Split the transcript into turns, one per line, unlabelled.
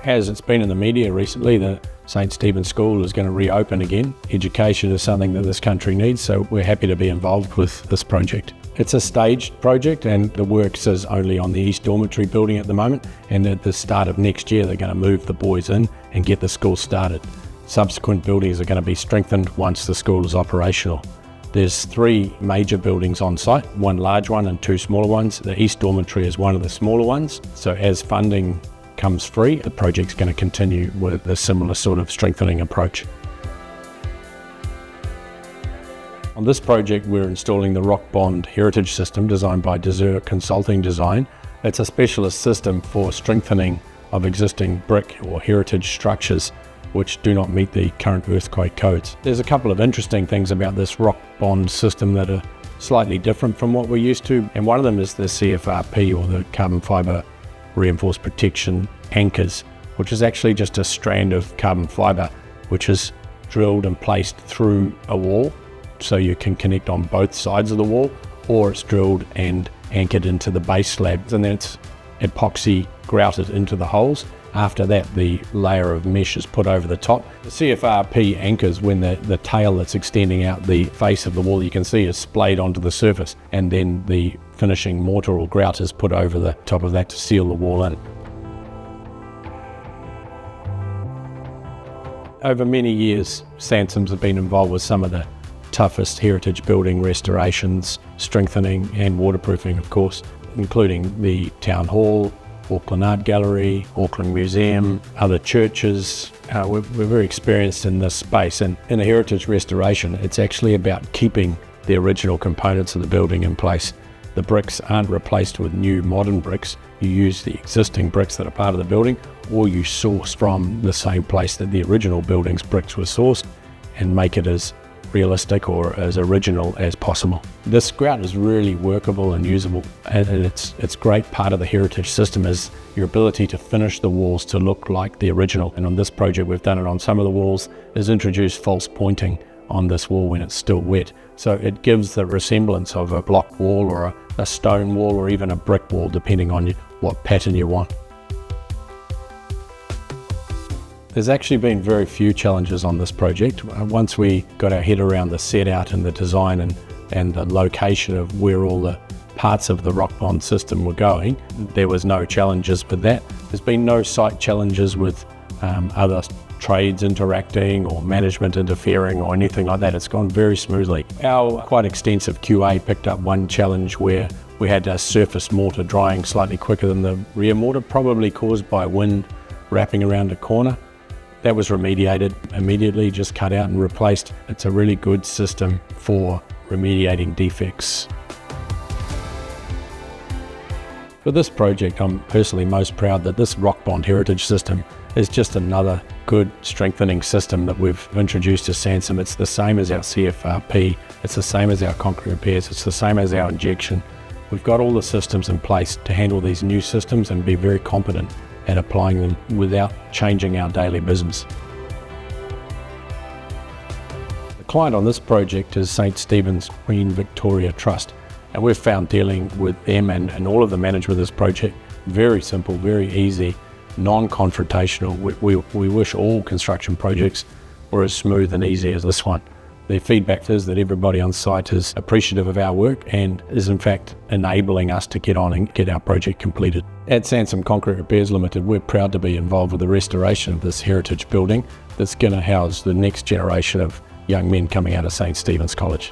As it's been in the media recently, the St Stephen's School is going to reopen again. Education is something that this country needs, so we're happy to be involved with this project. It's a staged project and the works is only on the East Dormitory building at the moment, and at the start of next year they're going to move the boys in and get the school started. Subsequent buildings are going to be strengthened once the school is operational. There's 3 major buildings on site, 1 large one and 2 smaller ones. The East Dormitory is one of the smaller ones, so as funding comes free, the project's going to continue with a similar sort of strengthening approach. On this project, we're installing the Rock Bond Heritage System designed by Desert Consulting Design. It's a specialist system for strengthening of existing brick or heritage structures which do not meet the current earthquake codes. There's a couple of interesting things about this Rock Bond system that are slightly different from what we're used to, and one of them is the CFRP, or the carbon fibre reinforced protection anchors, which is actually just a strand of carbon fibre which is drilled and placed through a wall, so you can connect on both sides of the wall, or it's drilled and anchored into the base slabs and then it's epoxy grouted into the holes. After that, the layer of mesh is put over the top. The CFRP anchors when the tail that's extending out the face of the wall, you can see, is splayed onto the surface, and then the finishing mortar or grout is put over the top of that to seal the wall in. Over many years, Sansom's have been involved with some of the toughest heritage building restorations, strengthening and waterproofing, of course, including the Town Hall, Auckland Art Gallery, Auckland Museum, other churches. We're very experienced in this space, and in a heritage restoration, it's actually about keeping the original components of the building in place. The bricks aren't replaced with new modern bricks. You use the existing bricks that are part of the building, or you source from the same place that the original building's bricks were sourced and make it as realistic or as original as possible. This grout is really workable and usable, and it's great part of the heritage system is your ability to finish the walls to look like the original. And on this project, we've done it on some of the walls, is introduced false pointing on this wall when it's still wet. So it gives the resemblance of a block wall or a stone wall or even a brick wall, depending on what pattern you want. There's actually been very few challenges on this project. Once we got our head around the set out and the design and the location of where all the parts of the Rock Bond system were going, there was no challenges with that. There's been no site challenges with other trades interacting or management interfering or anything like that. It's gone very smoothly. Our quite extensive QA picked up one challenge where we had a surface mortar drying slightly quicker than the rear mortar, probably caused by wind wrapping around a corner. That was remediated immediately, just cut out and replaced. It's a really good system for remediating defects. For this project, I'm personally most proud that this Rock Bond Heritage System is just another good strengthening system that we've introduced to Sansom. It's the same as our CFRP, it's the same as our concrete repairs, it's the same as our injection. We've got all the systems in place to handle these new systems and be very competent at applying them without changing our daily business. The client on this project is St Stephen's Queen Victoria Trust, and we've found dealing with them and all of the management of this project very simple, very easy, non-confrontational. We wish all construction projects were as smooth and easy as this one. The feedback is that everybody on site is appreciative of our work and is in fact enabling us to get on and get our project completed. At Sansom Concrete Repairs Limited, we're proud to be involved with the restoration of this heritage building that's going to house the next generation of young men coming out of St Stephen's College.